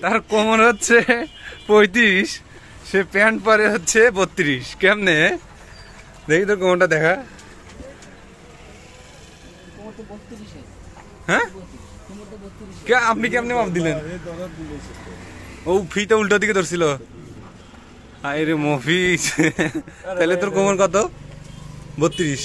তার কোমর হচ্ছে 35, সে প্যান্ট পরে হচ্ছে 32। কেমনে দেখি তোর কোমরটা দেখা। হ্যাঁ আপনি কেমনে মাপ দিলেন? ও ফিটা উল্টো দিকে ধরছিল। আরে মফিজ, তাহলে তোর কোমর কত? 32।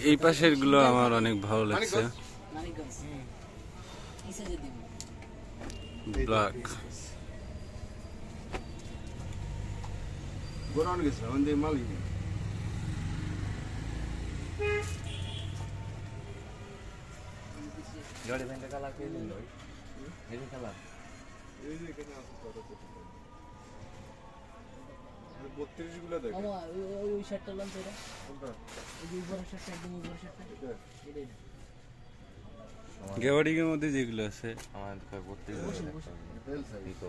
এই পাশের গুলো আমার অনেক ভালো লাগছে। ব্ল্যাক গাড়ি ভেঙে কালার কে দিল এই কালার এই যে এখানে আছে 32 গুলো দেখ মামা ওই শার্টটা লাম তোরা কোনটা এই যে উপরের শার্টটা একদম উপরের শার্টটা এটাই গেওয়াডিং এর মধ্যে যেগুলো আছে আমার 32 বেল সাইজ তো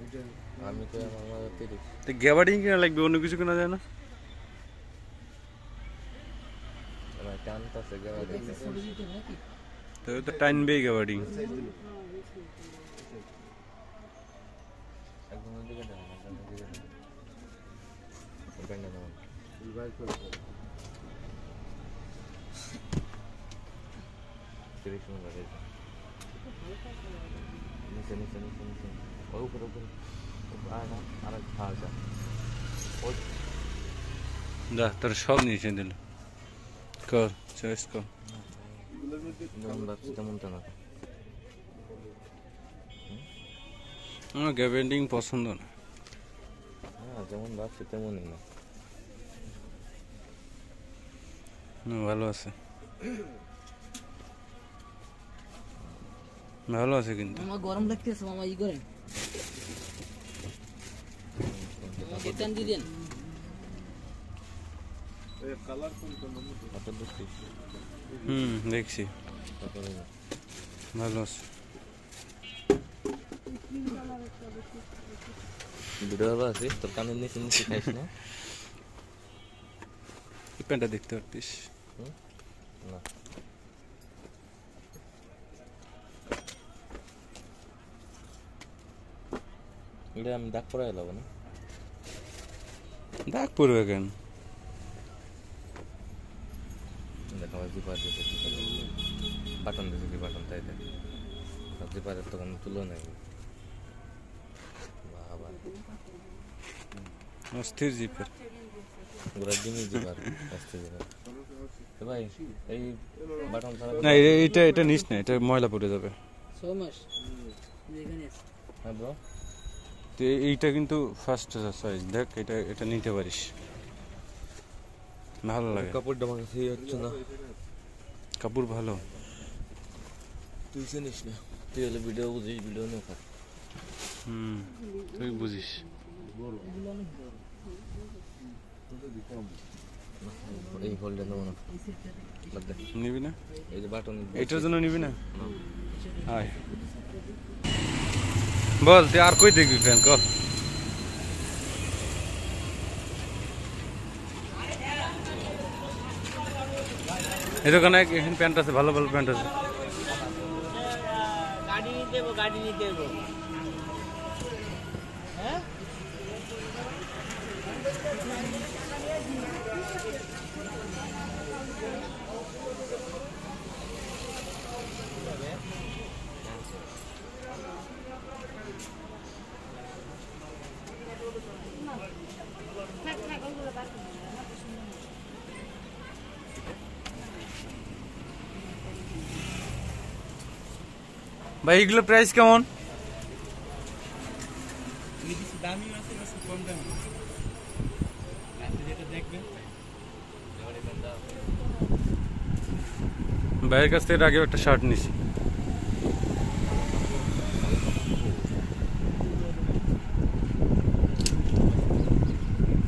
এটা আমি তো আমার 30 তো গেওয়াডিং কিনা লাগবে, অন্য কিছু কিনা যায় না? আমার টানটা সে গেওয়াডিং তো তো টাইনবে গেওয়াডিং। একদম দিকে না একদম দিকে না ওখানে না রিভাইভ করে সিলেকশন করে নিচে ওই উপরে আর খাওয়া ওই দা তোর সব নিচে দিল। কর চয়েস কর। আমার গেওয়াডিং পছন্দ না। হ্যাঁ যেমন ভাবছি তেমনই না। ভালো আছে, ভালো আছে কিন্তু আমার গরম লাগতেছে মামা, ই করেন আমাকে টান দিয়ে দেন। এই কালার কোনটা মানে কত দেখছি? দেখছি ভালো আছে। ভিডিও ভালো আছে তোর কানের নিচে নিচে খাইস না? এই প্যান্টটা দেখতে পারতিস না এটা আমি দাগ পরে এলাম না। দাগ পড়বে কেন? দেখা হয় জিপার দিয়েছে বাটন দিয়েছে কি বাটন তাই দেখ জিপারের তো কোনো তুলো নেই। বাবা অস্থির জিপার, পুরো দিনই জিপার অস্থির জিপার। ভাই এই বাটন ছাড়া না এটা নিস না, এটা ময়লা পড়ে যাবে। 6 মাস এখানে আছে। হ্যাঁ ব্রো তো এইটা কিন্তু ফার্স্ট সাইজ, দেখ এটা নিতে পারিস, ভালো লাগে। কাপড়টা আমার কাছে হচ্ছে না, কাপড় ভালো। তুই জানিস না, তুই হলে ভিডিও বুঝিস, ভিডিও নিয়ে খা। তুই বুঝিস। এই হোল্ডে নেবো না, নিবি না? এই যে বাটন এটার জন্য নিবি না? আয় বল তুই আর কই দেখবি ফ্যান কর। এই দোকানে এখানে প্যান্ট আছে, ভালো ভালো প্যান্ট আছে। গাড়ি নিতে দেবো, গাড়ি নিতে দেবো। হ্যাঁ ভাই এগুলো প্রাইস কেমন? ভাইয়ের কাছ থেকে আগে একটা শার্ট নিছি,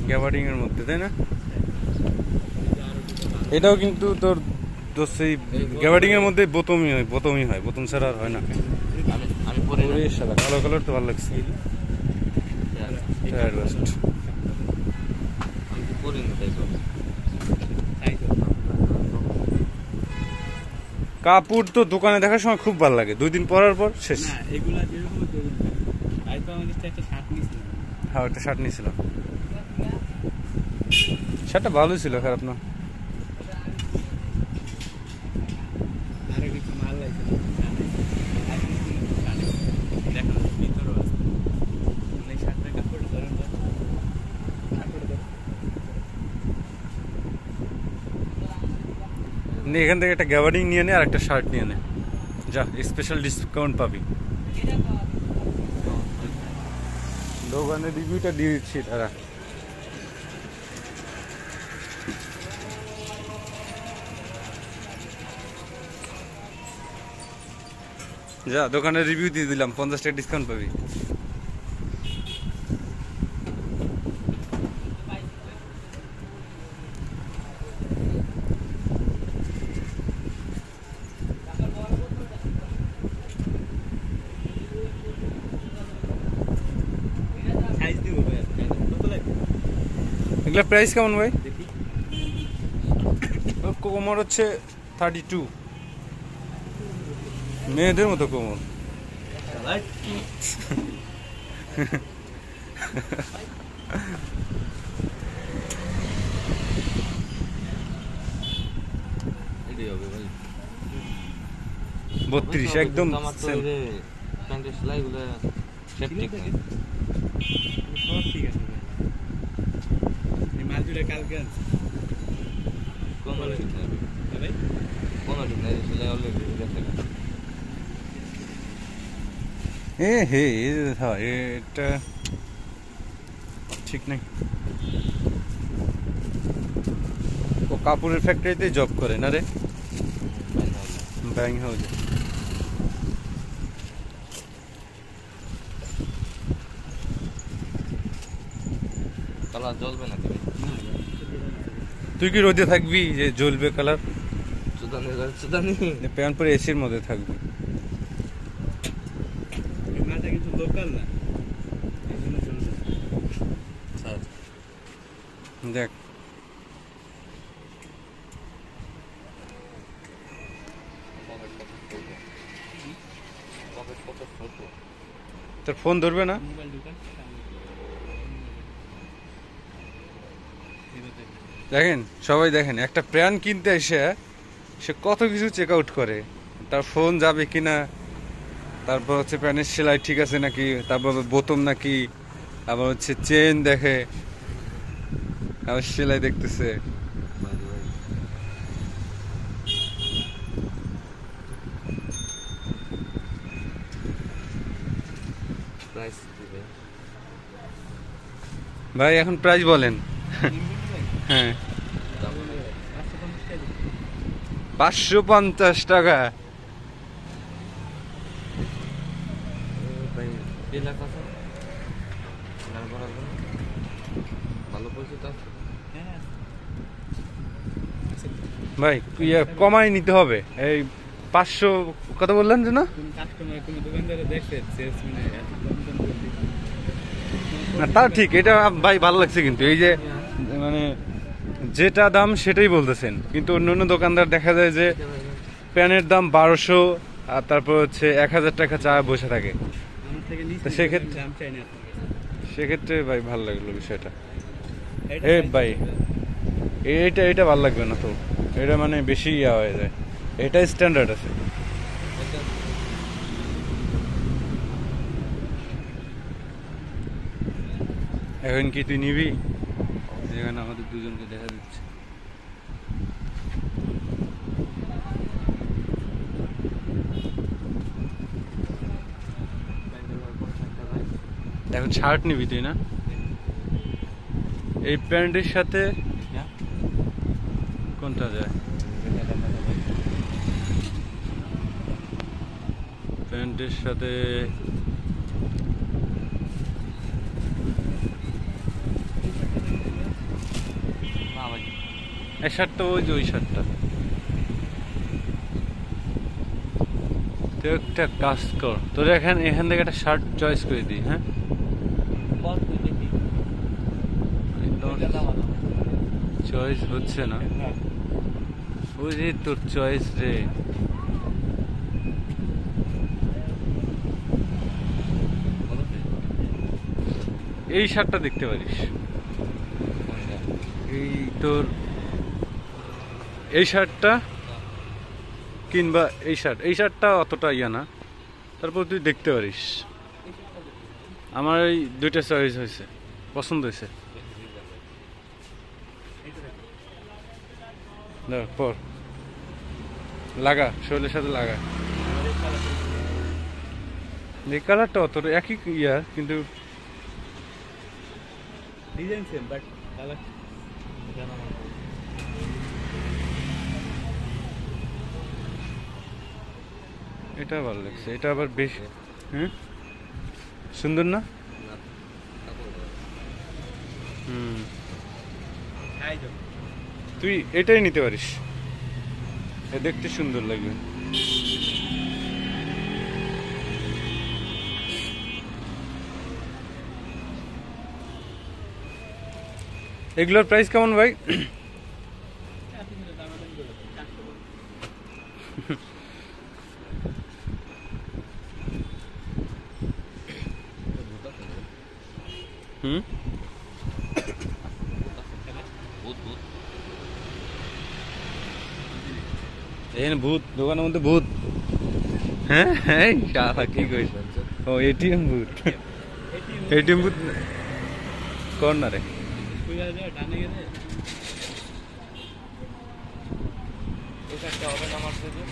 গ্যাবার্ডিং এর মধ্যে, তাই না? এটাও কিন্তু তোর সেই গ্যাবার্ডিং এর মধ্যে বোতামই হয়, বোতাম ছাড়া আর হয় না। আমি পরে কালো কালার তো ভালো লাগছে। Tyre burst. কিন্তু করিনি তাই তো। কাপড় তো দোকানে দেখার সময় খুব ভালো লাগে, 2 দিন পরার পর শেষ। না এগুলা যেরকম তাই তো আমাদের একটা শার্ট নিয়েছিলাম। হ্যাঁ, একটা শার্ট নিয়েছিলাম, শার্টটা ভালো ছিল, খারাপ না। আরে কিছু মাল লাগছে দেখো ভিতরও আছে এই শার্টটা কাপড় ধরেন তো কাপড় ধরে এখান থেকে একটা গ্যাবার্ডিং নিয়ে নে আর একটা শার্ট নিয়ে নে, যা স্পেশাল ডিসকাউন্ট পাবি। দোকানের রিভিউটা দিয়ে দিচ্ছি তারা। যা দোকানের রিভিউ দিয়ে দিলাম, 50 টাকা ডিসকাউন্ট পাবি। সাইজ দিব ভাই কত লাগবে এগুলা প্রাইস কেমন ভাই? দেখি কোমর হচ্ছে 32, মেয়েদের মতো কোমর। এটাই হবে ভাই। 32 একদম আমার তো same। এই যে প্যান্টের সেলাইগুলো সেট ঠিক নেই। সব ঠিক আছে ভাই এই মাল দুটো কালকে আনছি কোনো ঠিক নেই ভাই কোনো ঠিক নেই, সেলাই অলরেডি গেছে। হে হ্যাঁ, এটা ঠিক নাই। ও কাপড়ের ফ্যাক্টরিতে জব করে না রে, ব্যাং হাউসে। কালার জ্বলবে নাকি ভাই? তুই কি রোদে থাকবি যে জ্বলবে কালার? সুদানি প্যান্ট পরে এসির মধ্যে থাকবি। এই মালটা কিন্তু লোকাল না এই জন্য চলবে স্যার দেখ পকেট কত ছোট। তোর ফোন ধরবে না? মোবাইল দোকান দেখেন সবাই দেখেন, একটা প্যান্ট কিনতে এসে সে কত কিছু চেক আউট করে, তার ফোন যাবে কিনা, তারপর হচ্ছে প্যান্টের সেলাই ঠিক আছে নাকি, তারপর বোতাম নাকি, আবার হচ্ছে চেন দেখে, আবার সেলাই দেখতেছে। প্রাইস দিবে ভাই এখন প্রাইস বলেন। হ্যাঁ, 550 টাকা। ভাই 2 লাখ আছে সেলাই করার জন্য ভালো পয়সা তো আছে। ভাই কমাই নিতে হবে, এই 500 কত বললেন যে না? কোন কাস্টমার কোন দোকানদারে দেখছে সেলসম্যান এত কম দাম করে দিচ্ছে না তা ঠিক, এটা ভাই ভালো লাগছে, কিন্তু এই যে মানে যেটা দাম সেটাই বলতেছেন, কিন্তু অন্য অন্য দোকানদার দেখা যায় যে প্যানের দাম 1200 আর তারপর হচ্ছে 1000 টাকা চা বসে থাকে। আমার থেকে নিচে তো সেক্ষেত্রে- দাম চাই না সেক্ষেত্রে ভাই ভালো লাগলো বিষয়টা। এটা এ size ভাই দিতে হবে। এটা ভালো লাগবে না তো, এটা মানে বেশি ইয়া হয়ে যায়, এটা স্ট্যান্ডার্ড আছে। এখন কি তুই নিবি? এখানে আমাদের দুজনকে দেখা দিচ্ছে। এখন শার্ট নিবি তুই না? এই প্যান্টের সাথে কোনটা যায়? প্যান্টের সাথে না ভাই এই শার্টটা, ওই যে ওই শার্টটা। তুই একটা কাজ কর, তোর এখান থেকে একটা শার্ট চয়েস করে দিই। হ্যাঁ, বল তুই দেখি চয়েস হচ্ছে না, বুঝি তোর চয়েস রে। এই শার্টটা দেখতে পারিস, এই তোর এই শার্টটা কিংবা এই শার্টটা অতটা ইয়া না, তারপর তুই দেখতে পারিস। আমার এই দুইটা চয়েস হয়েছে, পছন্দ হয়েছে। পর লাগা, শরীরের সাথে লাগা। এই কালারটা অতটা একই ইয়া, কিন্তু ডিজাইন সেম বাট কালার জানা মানে এটা ভালো লাগছে, এটা আবার বেশি। হ্যাঁ, সুন্দর না? হুম, তুই এটাই নিতে পারিস, এ দেখতে সুন্দর লাগবে। এগুলোর প্রাইস কেমন ভাই? হুম, ভূত দোকানের মধ্যে ভূত। হ্যাঁ হ্যাঁ, কি কইস? ও এটিএম ভূত, এটিএম ভূত কর্নারে। ডানে গেলে হবে না আমার সাথে।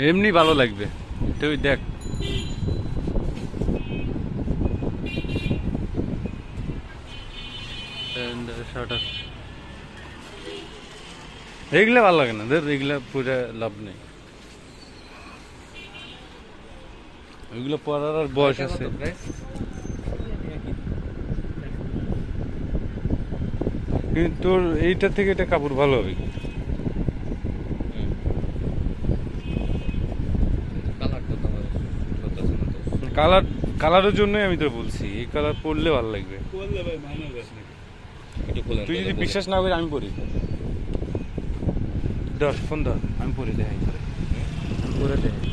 এমনি ভালো লাগবে, তুই দেখ। এগুলা ভালো লাগে না, ধর এগুলা পুরো লাভ নেই, ওইগুলো পরার আর বয়স আছে। কিন্তু তোর এইটা থেকে এটা কাপড় ভালো হবে। কালার, কালারের জন্যই আমি তো বলছি এই কালার পরলে ভালো লাগবে। তুই যদি বিশ্বাস না করিস আমি পরি, ধর ফোন ধর, আমি পরে দেখাই, পরে দেখাই।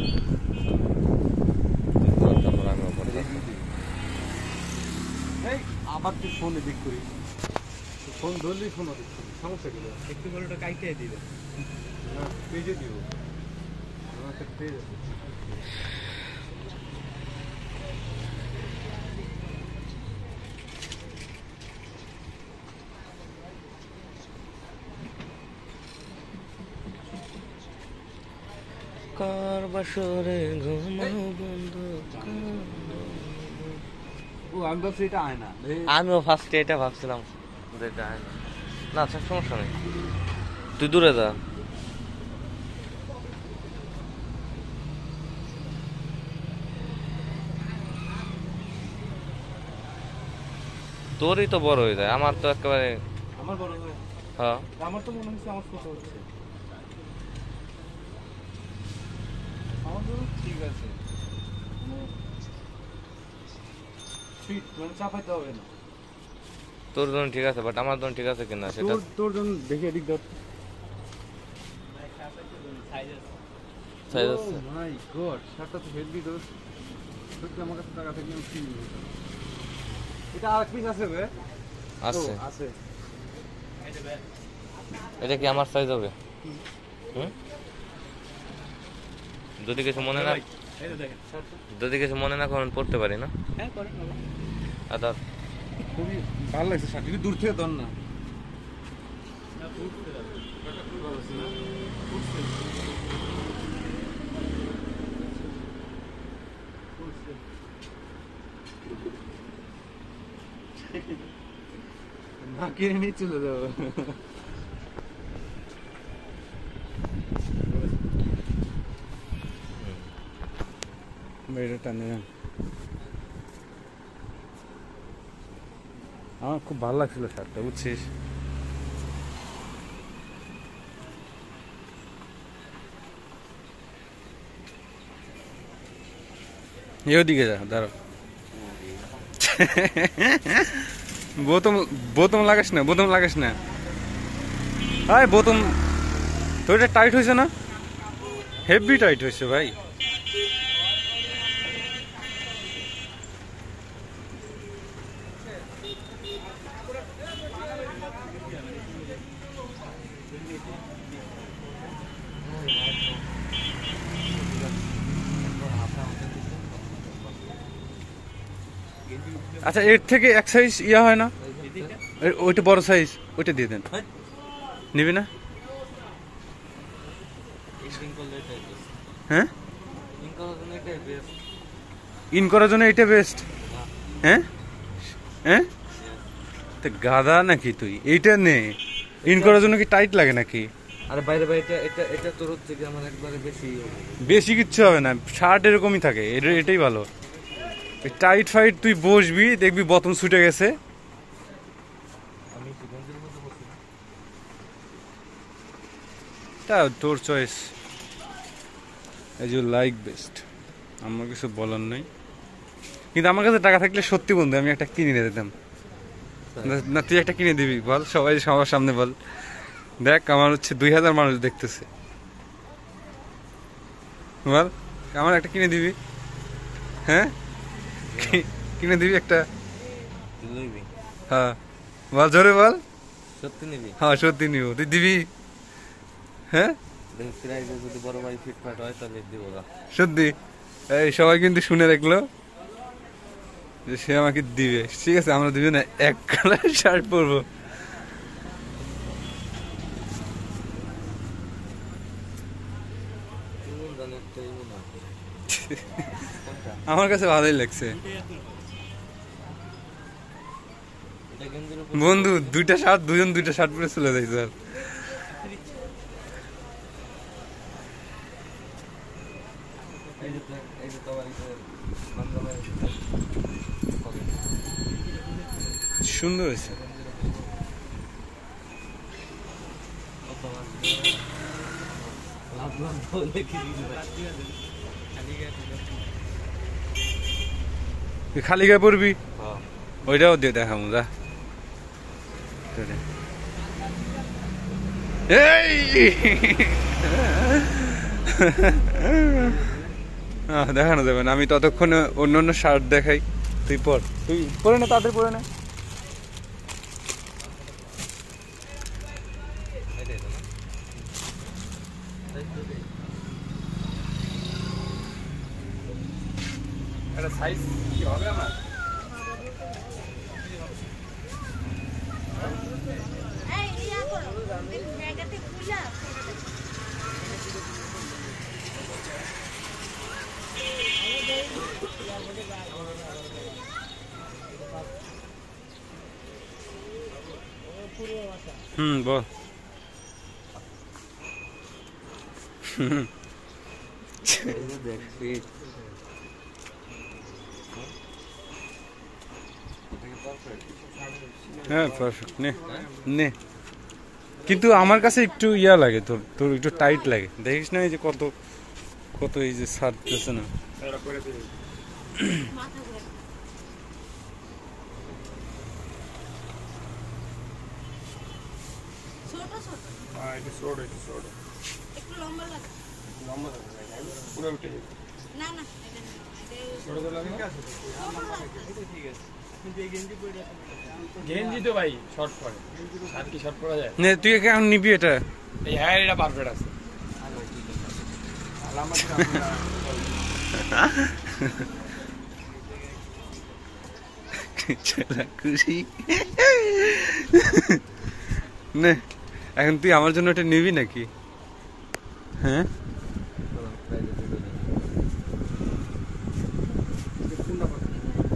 আবার তুই ফোন এদিক করিস, ফোন ধরলেই ফোন ওদিক করিস, সমস্যা কি? একটু বড়টা কাইটে দিবে না পেজে দিব, আমাকে পেজ আছে। কার বাসরে ঘুমাও বন্ধু। ও আমি ভাবছি এটা আয়না। আমিও ফার্স্টে এটা ভাবছিলাম, এটা আয়না না। আচ্ছা সমস্যা নেই, তুই দূরে যা। তোরই তো বড় হয়ে যায়, আমার তো একেবারে। আমার বড় হয়, হ্যাঁ আমার তো মনে হচ্ছে আমার ছোট হচ্ছে। আমার তো ঠিক আছে, ফিট মানে চাপাইতে হবে না। তোর জন্য ঠিক আছে, বাট আমার জন্য ঠিক আছে কিনা সেটা। তোর জন্য দেখে এদিক ধর। সাইজ আছে। মাই গড, শার্টটা তো হেভি দোস। সত্যি আমার কাছে টাকা থাকলে আমি কিনে নিব। এটা আর পিস আছে বে? আছে আছে। এটা কি আমার সাইজ হবে? হুম, যদি কিছু মনে না, এই তো দেখেন যদি কিছু মনে না করেন পড়তে পারি না। হ্যাঁ করেন বাবা। আদার খুবই ভালো লাগছে শার্ট, একটু দূর থেকে ধর না। না ফুটতে যাবে। শার্টটা খুব ভালো আছে না? ফুটছে। না কিনে নিয়ে চলে যাবো। এটা টানে না। আমার খুব ভালো লাগছিল শার্টটা, বুঝছিস? এদিকে যা দাঁড়াও বোতম বোতম লাগাস না বোতম লাগাস না ভাই বোতম তো এটা টাইট হয়েছে না হেভি টাইট হয়েছে ভাই আচ্ছা এর থেকে এক সাইজ ইয়া হয় না ওইটা বড় সাইজ ওইটা দিয়ে দেন নিবি না হ্যাঁ ইন করার জন্য এটা বেস্ট হ্যাঁ হ্যাঁ তো গাদা নাকি তুই এইটা নে ইন করার জন্য কি টাইট লাগে নাকি আরে বাইরে বাইরে এটা এটা তোর হচ্ছে কি আমার একবারে বেশি বেশি কিচ্ছু হবে না শার্ট এরকমই থাকে এটাই ভালো টাইট ফাইট তুই বসবি দেখবি বতন ছুটে গেছে আমি গঞ্জের মধ্যে বসি তা তোর choice as you like best আমার কিছু বলার নাই কিন্তু আমার কাছে টাকা থাকলে সত্যি বন্ধু আমি একটা কিনে দিতাম না তুই একটা কিনে দিবি বল সবাই সবার সামনে বল দেখ আমার হচ্ছে 2000 মানুষ দেখতেছে বল আমার একটা কিনে দিবি হ্যাঁ কিনে দিবি একটা লইবি হ্যাঁ বল জোরে বল সত্যি নিবি হ্যাঁ সত্যি নিব তুই দিবি হ্যাঁ দেখ প্রাইজে যদি বড় ভাই ফিটফাট হয় তাহলে দিব না সত্যি এই সবাই কিন্তু শুনে রাখলো যে সে আমাকে দিবে ঠিক আছে আমরা দুজনে এক কালার শার্ট পরবো আমার কাছে ভালোই লাগছে বন্ধু দুইটা শার্ট দুজন দুইটা শার্ট পরে চলে যাই স্যার সুন্দর হয়েছে খালি গায়ে পড়বি ওইটাও দিয়ে দেখাবো যা দেখানো যাবে না আমি ততক্ষণে অন্য অন্য শার্ট দেখাই তুই পর তুই পরে না তাদের পরে না একটা সাইজ কি হবে আমার বল হ্যাঁ পারফেক্ট নে নে কিন্তু আমার কাছে একটু ইয়া লাগে তোর তোর একটু টাইট লাগে দেখিস না এই যে কত কত এই যে ছাড়তেছে না গেঞ্জি তো ভাই শর্ট পরে আর কি শর্ট পরা যায় নে তুই কেমন নিবি এটা এই হ্যাঁ এটা পারফেক্ট আছে খুশি নে এখন তুই আমার জন্য এটা নিবি নাকি হ্যাঁ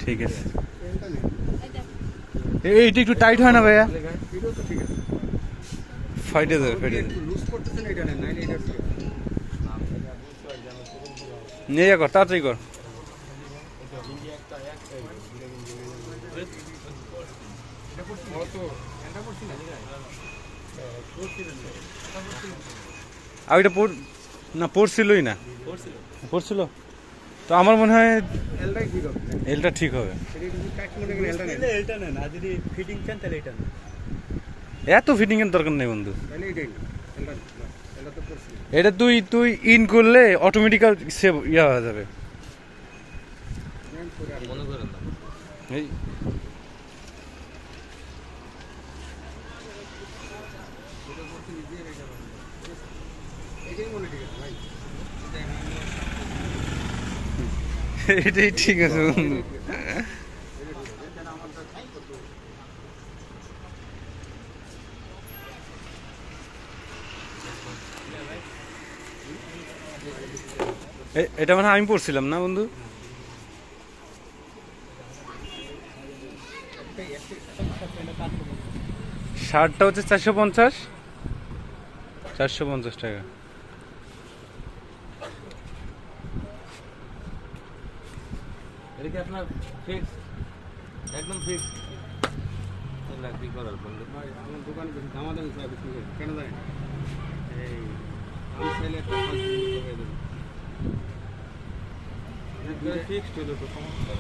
ঠিক আছে এইটা একটু টাইট হয় না ভাইয়া ফাইটে দেবে ফাইটে দেবে নিয়ে কর তাড়াতাড়ি কর আর ওইটা না পড়ছিলই না পড়ছিল তো আমার মনে হয় এলটাই ঠিক হবে। এলটা ঠিক হবে। এটা যদি কাট মনে করেন এলটা নেন। এটা নেন, আর যদি ফিটিং চান তাহলে এটা নেন। এত ফিটিং এর দরকার নেই বন্ধু। তাহলে এটাই না। এলটা তো করছি। এটা তুই ইন করলে অটোমেটিক্যাল সেভ ইয়া হয়ে যাবে। মনে করেন না এই এটাই মনে ঠিক আছে ভাই। এটাই ঠিক আছে বন্ধু। এটা মানে আমি পড়ছিলাম না বন্ধু? শার্টটা হচ্ছে 450 টাকা। এটা কি আপনার ফিক্স, একদম ফিক্স? কি করার বন্ধু? ভাই আমার দোকানে বেশি দামাদামি করে বিক্রি করি। কেন জানেন? এই আমি চাইলে একটা ফালতু জিনিস করে দেবো। ফিক্সড হলো তো সমস্যা।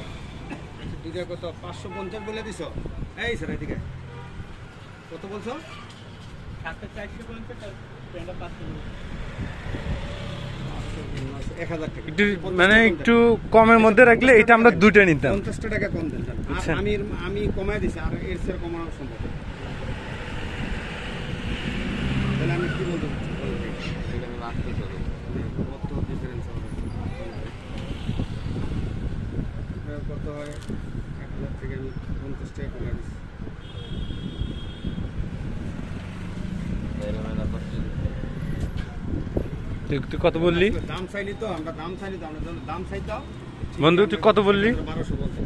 দুইটা কত 550 বলে দিছো? এই স্যার এদিকে কত বলছো? সাতটা 450 আর প্যান্টটা 500। 1000 টাকা। একটু মানে একটু কমের মধ্যে রাখলে এটা আমরা দুটো নিতাম। 50 টাকা কম দেন। আর বুঝছেন? আমি কমায় দিছি, আর এর চেয়ে কমানো সম্ভব না। তাহলে আমি কি বলতে চাচ্ছি? এটা আমি আসতে চলো। কত ডিফারেন্স হবে? কত হয়? 1000 থেকে আমি 50 টাকা কমায় দিছি। তুই কত বললি দাম চাইলি তো আমরা দাম চাইতাম। বন্ধু? তুই কত বললি? 1200 বলতে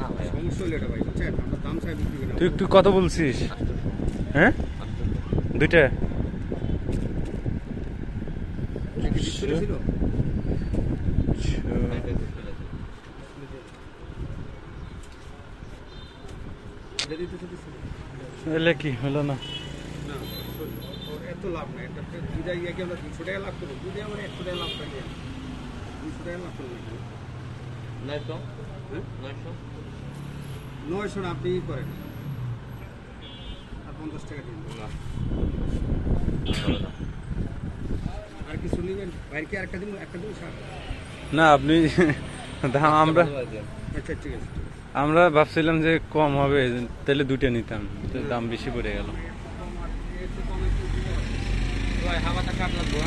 না ভাই, সমস্যা হলো এটা ভাই, বুঝছেন? আমরা দাম চাই বিক্রি করি না। তুই কত বলছিস? হ্যাঁ, দুইটা। এটা কি ডিসপ্লে ছিল? এটা দিতে ছিল? এলে কি হলো না? না, ওর এত লাভ নাই। এটা দুইটা ইয়ে কি আমরা 200 টাকা লাভ করবো? দুইটা আমরা 100 টাকা লাভ পাইলে 200 টাকা লাভ করলাম। 900 হ্যাঁ 900 900 আপনি ই করেন আর 50 টাকা দিন। আর কিছু নেবেন? বাইরে আরেকটা দিন, একটা দিন সার। না আপনি দাম আমরা আচ্ছা ঠিক আছে। আমরা ভাবছিলাম যে কম হবে, তাহলে দুটো নিতাম, তো দাম বেশি পড়ে গেল। ভাই হাওয়াটা কাট লাগবো।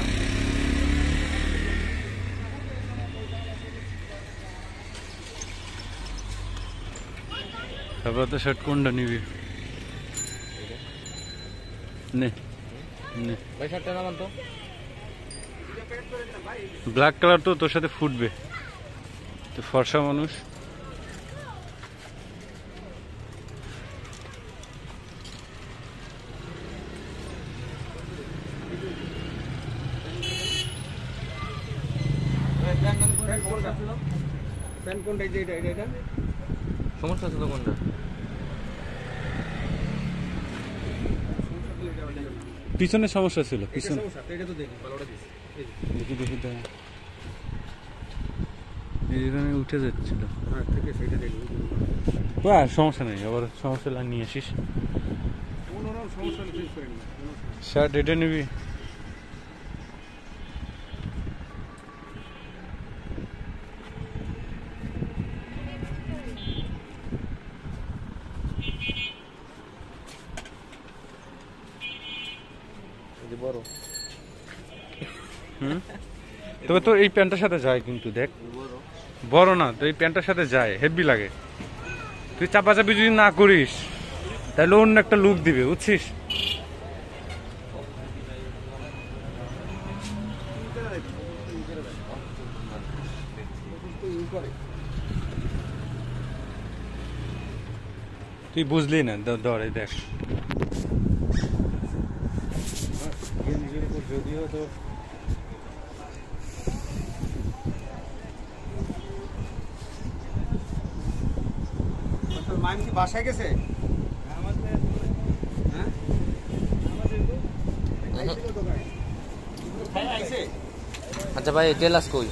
তারপর তো শার্ট কোনটা নিবি? নে নে, ভাই শার্টটা নামান তো। ব্ল্যাক কালার তো তোর সাথে ফুটবে, তো ফর্সা মানুষ। প্যান কোনটা? এটা সমস্যা ছিল কোনটা? পিছনে সমস্যা ছিল, পিছনে এটা তো দেখি ভালোটা দিছি। দেখি দেখি দেখ, এইখানে উঠে যাচ্ছিল। হ্যাঁ ঠিক আছে, এটা দেখি। বাহ, সমস্যা নেই, আবার সমস্যা হলে নিয়ে আসিস। কোনো সমস্যা হলে চেঞ্জ করে নিন। শার্ট এটা নিবি? বড় তবে তো এই প্যান্টটার সাথে যায়, কিন্তু দেখ বড় না তো, এই প্যান্টটার সাথে যায়, হেভি লাগে। তুই চাপাচাপি যদি না করিস তাহলে অন্য একটা লুক দিবে, বুঝছিস? তুই বুঝলি না, ধরে দেখ। যদিও তো মাইম কি বাসায় গেছে? হ্যাঁ আচ্ছা ভাই টেলাস কই?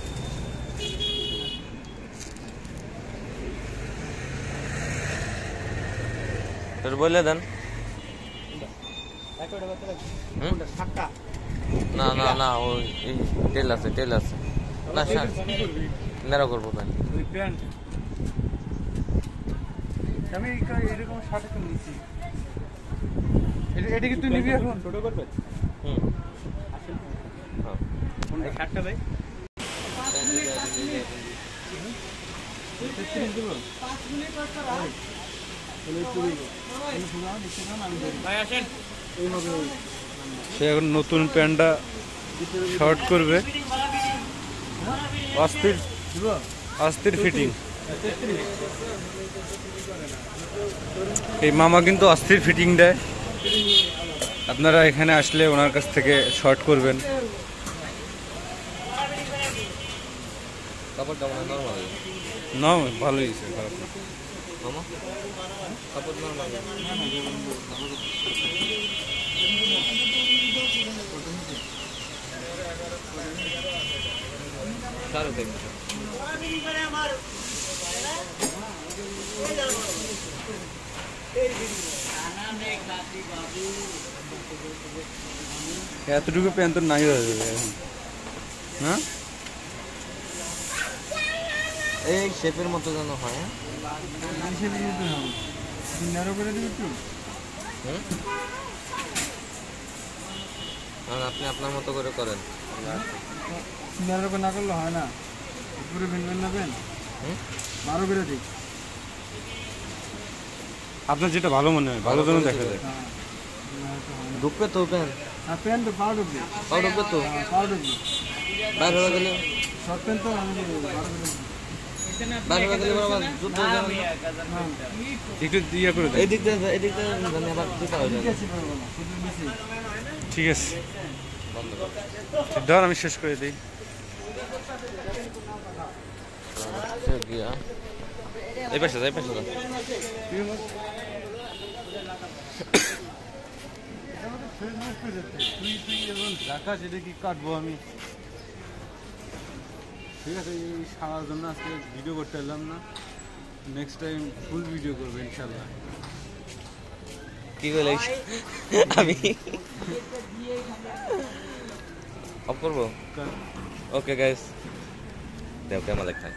শার্টের বলে দেন। হুম? শার্টটা না না না, ওই টেল আছে না শার্ট নেড়া করবো প্যান্ট। ওই প্যান্ট আমি এরকম শার্ট একটা নিয়েছি। এটা কি তুই নিবি এখন? ছোট করবে? হুম হ্যাঁ। এই শার্টটা ভাই সে এখন নতুন প্যান্টটা শর্ট করবে। অস্থির ফিটিং। এই মামা কিন্তু অস্থির ফিটিং দেয়। আপনারা এখানে আসলে ওনার কাছ থেকে শর্ট করবেন। কাপড়টা মনে নর্মাল না ভালোই হয়েছে, খারাপ না। মামা, কাপড় নর্মাল সাড়ে তিনশো। এতটুকু প্যান্ট তো নাই হয়ে যাবে এখন, না? এই শেপের মতো যেন হয়। আপনি আপনার মতো করে করেন। না করলে হয় না, পুরো ভিনবেন না পেন বারো করে দিই। আপনার যেটা ভালো মনে হয়, ভালো যেন দেখা যায়। ঢুকবে তো প্যান্ট, প্যান্ট তো পাও ঢুকবে, পাও ঢুকবে তো, পাও ঢুকবে। বাইরে হয়ে গেলে শর্ট প্যান্ট তো আমি বাইরে হয়ে গেলে আবার জুতো একটু ইয়ে করে দেয়। এই দিক দিয়ে জানি আবার জুতা হয়ে যাবে। ঠিক আছে, ধর আমি শেষ করে দিই। এই পাশে যা। ঢাকা সেটা কি কাটবো আমি? ঠিক আছে, এই সারার জন্য আজকে ভিডিও করতে এলাম না। নেক্সট টাইম ফুল ভিডিও করবো ইনশাল্লাহ। কি বলে আমি অফ করবো? ওকে গাইস, দেও কেমন লাগছে।